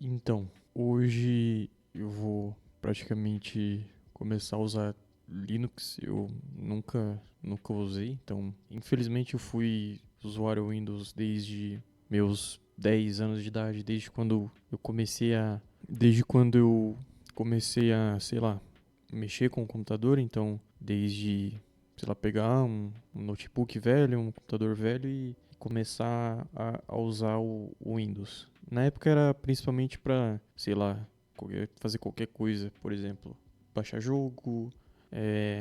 Então, hoje eu vou praticamente começar a usar Linux. Eu nunca usei, então, infelizmente eu fui usuário Windows desde meus 10 anos de idade, desde quando eu comecei a, sei lá, mexer com o computador, então, desde, sei lá, pegar um notebook velho, um computador velho e começar a usar o Windows. Na época era principalmente para, sei lá, fazer qualquer coisa, por exemplo, baixar jogo,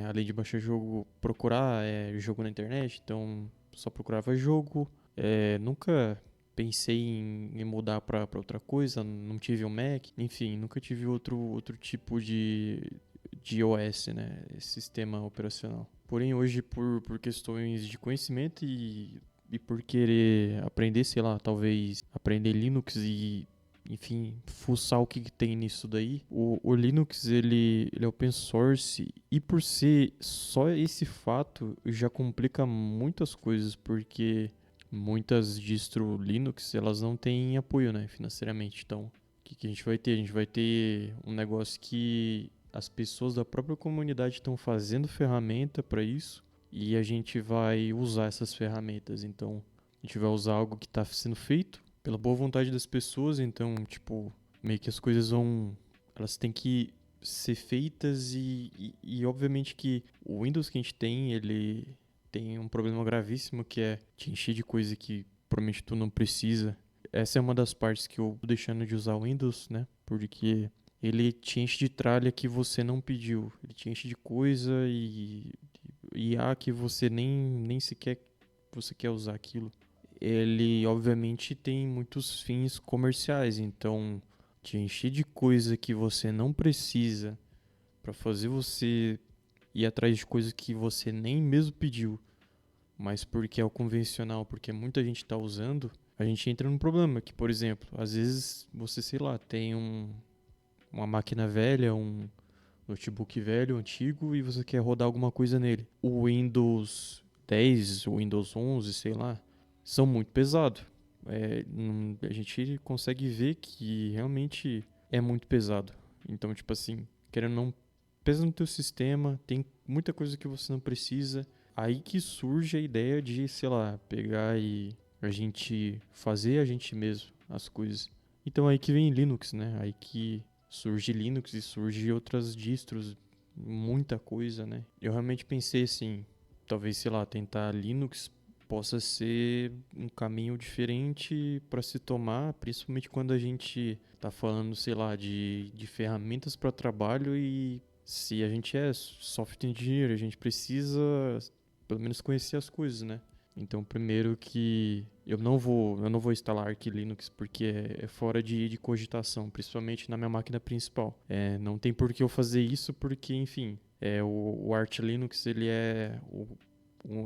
além de baixar jogo, procurar jogo na internet, então só procurava jogo. Nunca pensei em mudar para outra coisa, não tive um Mac, enfim, nunca tive outro tipo de OS, né, sistema operacional. Porém, hoje, por questões de conhecimento e por querer aprender, sei lá, talvez aprender Linux e, enfim, fuçar o que tem nisso daí. O Linux, ele é open source e por ser só esse fato já complica muitas coisas, porque muitas distro Linux, elas não têm apoio, né, financeiramente. Então, o que a gente vai ter? A gente vai ter um negócio que as pessoas da própria comunidade estão fazendo ferramenta para isso e a gente vai usar essas ferramentas. Então, a gente vai usar algo que está sendo feito pela boa vontade das pessoas. Então, tipo, meio que as coisas vão. Elas têm que ser feitas e obviamente que o Windows que a gente tem, ele tem um problema gravíssimo que é te encher de coisa que provavelmente tu não precisa. Essa é uma das partes que eu tô deixando de usar o Windows, né? Porque ele te enche de tralha que você não pediu. Ele te enche de coisa e há que você nem sequer você quer usar aquilo. Ele obviamente tem muitos fins comerciais, então te encher de coisa que você não precisa para fazer você ir atrás de coisa que você nem mesmo pediu, mas porque é o convencional, porque muita gente está usando, a gente entra num problema que, por exemplo, às vezes você, sei lá, tem uma máquina velha, um notebook velho, antigo, e você quer rodar alguma coisa nele. O Windows 10, o Windows 11, sei lá, são muito pesados. A gente consegue ver que realmente é muito pesado. Então, tipo assim, querendo ou não, pesa no teu sistema, tem muita coisa que você não precisa. Aí que surge a ideia de, sei lá, pegar e a gente fazer a gente mesmo as coisas. Então aí que vem Linux, né? Aí que surge Linux e surge outras distros, muita coisa, né? Eu realmente pensei assim, talvez, sei lá, tentar Linux possa ser um caminho diferente para se tomar, principalmente quando a gente tá falando, sei lá, de ferramentas para trabalho e se a gente é software engineer, a gente precisa pelo menos conhecer as coisas, né? Então, primeiro que eu não vou instalar Arch Linux porque é fora de cogitação, principalmente na minha máquina principal. Não tem por que eu fazer isso porque, enfim, o Arch Linux ele é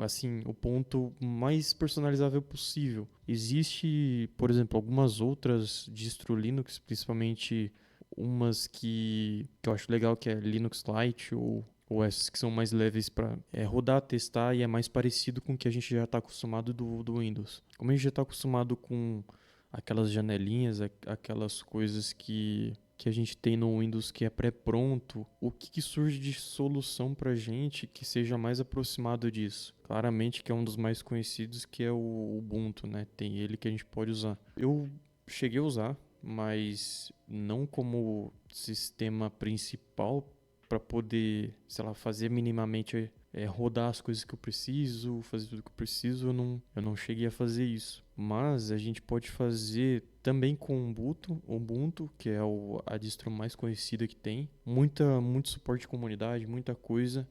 assim, o ponto mais personalizável possível. Existe, por exemplo, algumas outras distro Linux, principalmente umas que eu acho legal, que é Linux Lite ou essas que são mais leves para rodar, testar e é mais parecido com o que a gente já está acostumado do Windows. Como a gente já está acostumado com aquelas janelinhas, aquelas coisas que a gente tem no Windows que é pré-pronto, o que surge de solução para gente que seja mais aproximado disso? Claramente que é um dos mais conhecidos, que é o Ubuntu, né? Tem ele que a gente pode usar. Eu cheguei a usar, mas não como sistema principal para poder, sei lá, fazer minimamente rodar as coisas que eu preciso, fazer tudo que eu preciso, eu não cheguei a fazer isso. Mas a gente pode fazer também com Ubuntu, que é a distro mais conhecida que tem. Muito suporte de comunidade, muita coisa.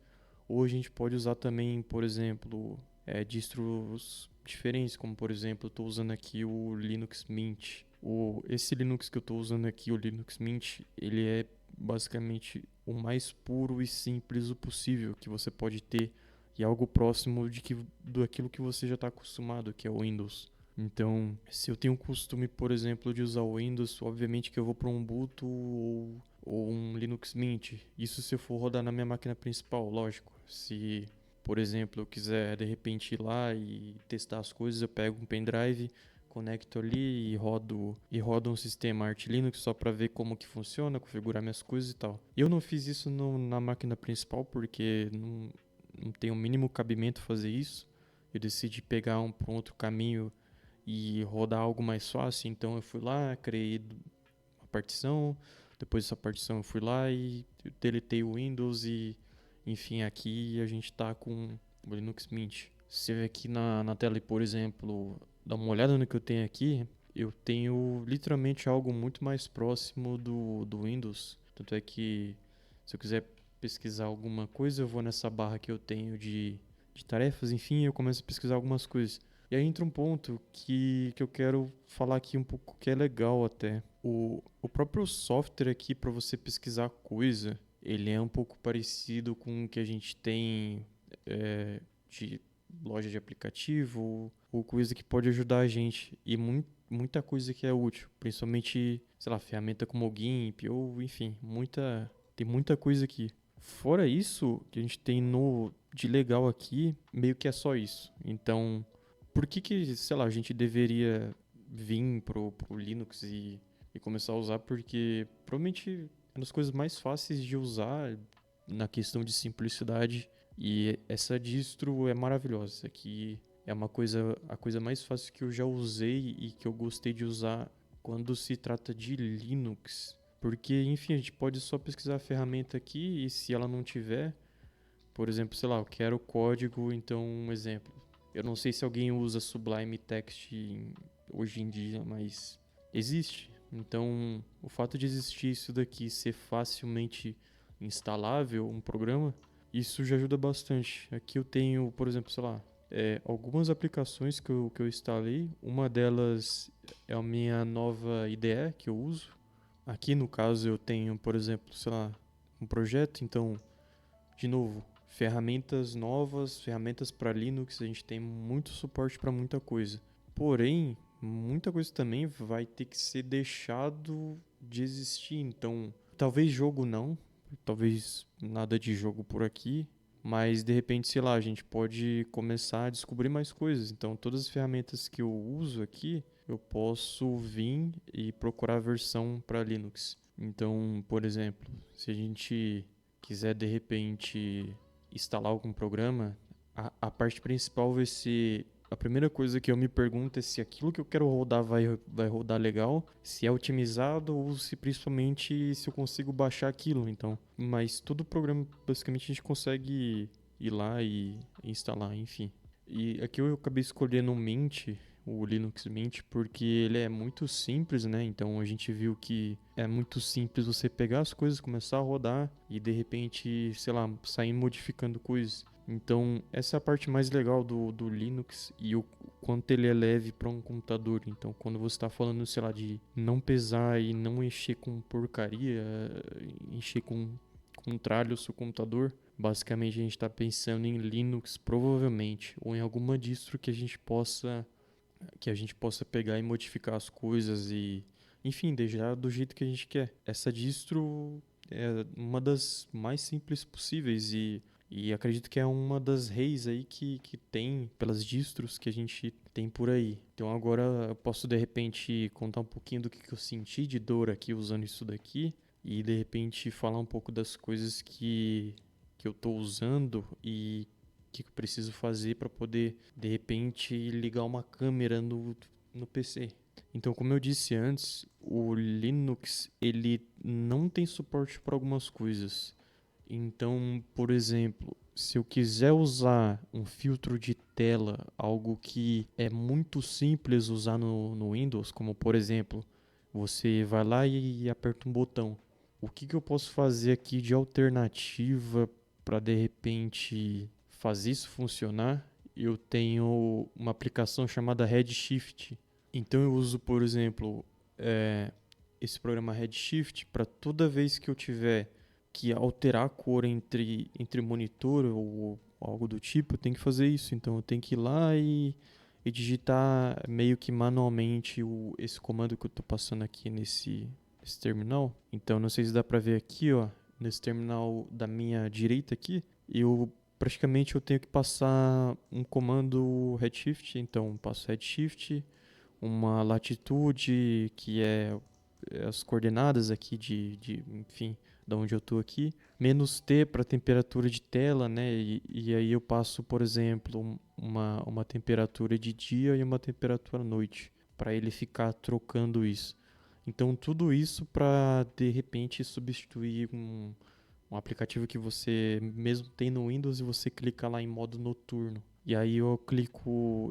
Ou a gente pode usar também, por exemplo, distros diferentes, como por exemplo, eu estou usando aqui o Linux Mint. Esse Linux que eu estou usando aqui, o Linux Mint, ele é basicamente o mais puro e simples o possível que você pode ter e algo próximo daquilo que você já está acostumado, que é o Windows. Então, se eu tenho o costume, por exemplo, de usar o Windows, obviamente que eu vou para um Ubuntu ou um Linux Mint. Isso se eu for rodar na minha máquina principal, lógico. Se, por exemplo, eu quiser de repente ir lá e testar as coisas, eu pego um pendrive, conecto ali e rodo um sistema Arch Linux só para ver como que funciona, configurar minhas coisas e tal. Eu não fiz isso na máquina principal porque não tem o mínimo cabimento fazer isso. Eu decidi pegar para um outro caminho e rodar algo mais fácil, então eu fui lá, criei uma partição, depois dessa partição eu fui lá e deletei o Windows e enfim, aqui a gente tá com o Linux Mint. Você vê aqui na tela, por exemplo, dá uma olhada no que eu tenho aqui, eu tenho literalmente algo muito mais próximo do Windows. Tanto é que se eu quiser pesquisar alguma coisa, eu vou nessa barra que eu tenho de tarefas, enfim, eu começo a pesquisar algumas coisas. E aí entra um ponto que eu quero falar aqui um pouco que é legal até. O próprio software aqui para você pesquisar coisa, ele é um pouco parecido com o que a gente tem de loja de aplicativo ou coisa que pode ajudar a gente. E muita coisa que é útil, principalmente, sei lá, ferramenta como o GIMP ou enfim, tem muita coisa aqui. Fora isso, que a gente tem de legal aqui, meio que é só isso. Então, por que, sei lá, a gente deveria vir pro Linux e começar a usar? Porque provavelmente é uma das coisas mais fáceis de usar na questão de simplicidade. E essa distro é maravilhosa. Isso aqui é a coisa mais fácil que eu já usei e que eu gostei de usar quando se trata de Linux. Porque, enfim, a gente pode só pesquisar a ferramenta aqui e se ela não tiver, por exemplo, sei lá, eu quero código, então um exemplo. Eu não sei se alguém usa Sublime Text hoje em dia, mas existe. Então, o fato de existir isso daqui ser facilmente instalável, um programa, isso já ajuda bastante. Aqui eu tenho, por exemplo, sei lá, algumas aplicações que eu instalei. Uma delas é a minha nova IDE que eu uso. Aqui no caso eu tenho, por exemplo, sei lá, um projeto, então, de novo, ferramentas novas, ferramentas para Linux, a gente tem muito suporte para muita coisa. Porém, muita coisa também vai ter que ser deixado de existir. Então, talvez jogo não, talvez nada de jogo por aqui, mas de repente, sei lá, a gente pode começar a descobrir mais coisas. Então, todas as ferramentas que eu uso aqui, eu posso vir e procurar a versão para Linux. Então, por exemplo, se a gente quiser de repente instalar algum programa, a parte principal vai ser. A primeira coisa que eu me pergunto é se aquilo que eu quero rodar vai rodar legal, se é otimizado ou se principalmente se eu consigo baixar aquilo. Então, mas todo programa basicamente a gente consegue ir lá e instalar, enfim. E aqui eu acabei escolhendo o Mint, o Linux Mint, porque ele é muito simples, né? Então a gente viu que é muito simples você pegar as coisas, começar a rodar e de repente, sei lá, sair modificando coisas. Então essa é a parte mais legal do Linux e o quanto ele é leve para um computador. Então quando você está falando, sei lá, de não pesar e não encher com porcaria, encher com tralha o seu computador, basicamente a gente está pensando em Linux provavelmente, ou em alguma distro que a gente possa pegar e modificar as coisas e, enfim, deixar do jeito que a gente quer. Essa distro é uma das mais simples possíveis e acredito que é uma das reis aí que tem pelas distros que a gente tem por aí. Então agora eu posso de repente contar um pouquinho do que eu senti de dor aqui usando isso daqui e de repente falar um pouco das coisas que eu estou usando e que eu preciso fazer para poder, de repente, ligar uma câmera no PC. Então, como eu disse antes, o Linux ele não tem suporte para algumas coisas. Então, por exemplo, se eu quiser usar um filtro de tela, algo que é muito simples usar no Windows, como por exemplo, você vai lá e aperta um botão. O que eu posso fazer aqui de alternativa para de repente fazer isso funcionar? Eu tenho uma aplicação chamada Redshift. Então eu uso, por exemplo, esse programa Redshift para toda vez que eu tiver que alterar a cor entre monitor ou algo do tipo, eu tenho que fazer isso. Então eu tenho que ir lá e digitar meio que manualmente esse comando que eu estou passando aqui nesse terminal. Então não sei se dá para ver aqui, ó, nesse terminal da minha direita aqui, praticamente eu tenho que passar um comando Redshift. Então passo Redshift, uma latitude, que é as coordenadas aqui enfim, da onde eu tô aqui, menos T para temperatura de tela, né? E aí eu passo, por exemplo, uma temperatura de dia e uma temperatura à noite, para ele ficar trocando isso. Então tudo isso para de repente substituir um aplicativo que você mesmo tem no Windows e você clica lá em modo noturno. E aí eu clico,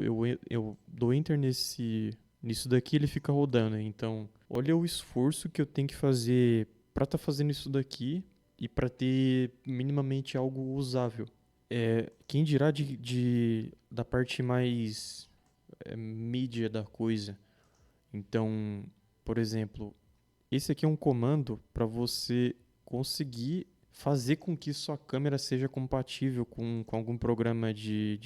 eu dou enter nisso daqui, ele fica rodando. Então, olha o esforço que eu tenho que fazer para estar fazendo isso daqui e para ter minimamente algo usável. Quem dirá da parte mais mídia da coisa. Então, por exemplo, esse aqui é um comando para você conseguir fazer com que sua câmera seja compatível com algum programa de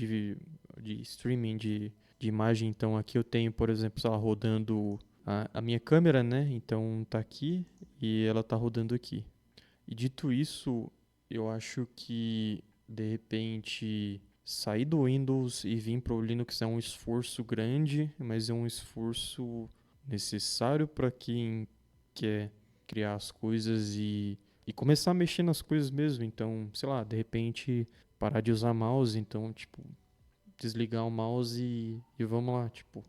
streaming de imagem. Então aqui eu tenho, por exemplo, sei lá, rodando a minha câmera, né? Então tá aqui e ela tá rodando aqui. E dito isso, eu acho que de repente sair do Windows e vir para o Linux é um esforço grande, mas é um esforço necessário para quem quer criar as coisas e começar a mexer nas coisas mesmo. Então, sei lá, de repente parar de usar mouse, então, tipo, desligar o mouse e vamos lá, tipo.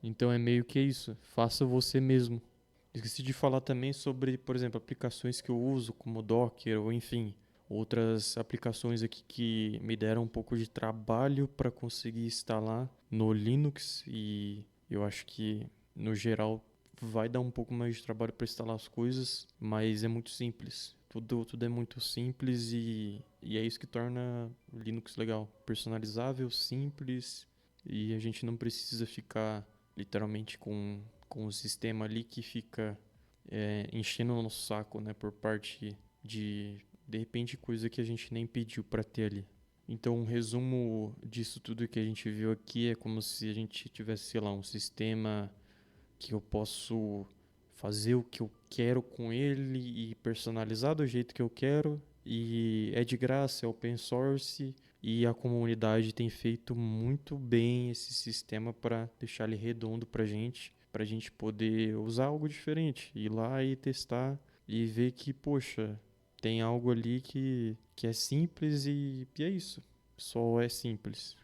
Então é meio que isso, faça você mesmo. Esqueci de falar também sobre, por exemplo, aplicações que eu uso, como Docker ou enfim, outras aplicações aqui que me deram um pouco de trabalho para conseguir instalar no Linux e eu acho que no geral vai dar um pouco mais de trabalho para instalar as coisas, mas é muito simples. Tudo é muito simples e é isso que torna o Linux legal. Personalizável, simples e a gente não precisa ficar literalmente com o sistema ali que fica enchendo o nosso saco, né, por parte de repente coisa que a gente nem pediu para ter ali. Então, um resumo disso tudo que a gente viu aqui é como se a gente tivesse, sei lá, um sistema que eu posso fazer o que eu quero com ele e personalizar do jeito que eu quero. E é de graça, é open source e a comunidade tem feito muito bem esse sistema para deixar ele redondo pra gente poder usar algo diferente, ir lá e testar e ver que, poxa, tem algo ali que é simples e é isso. Só é simples.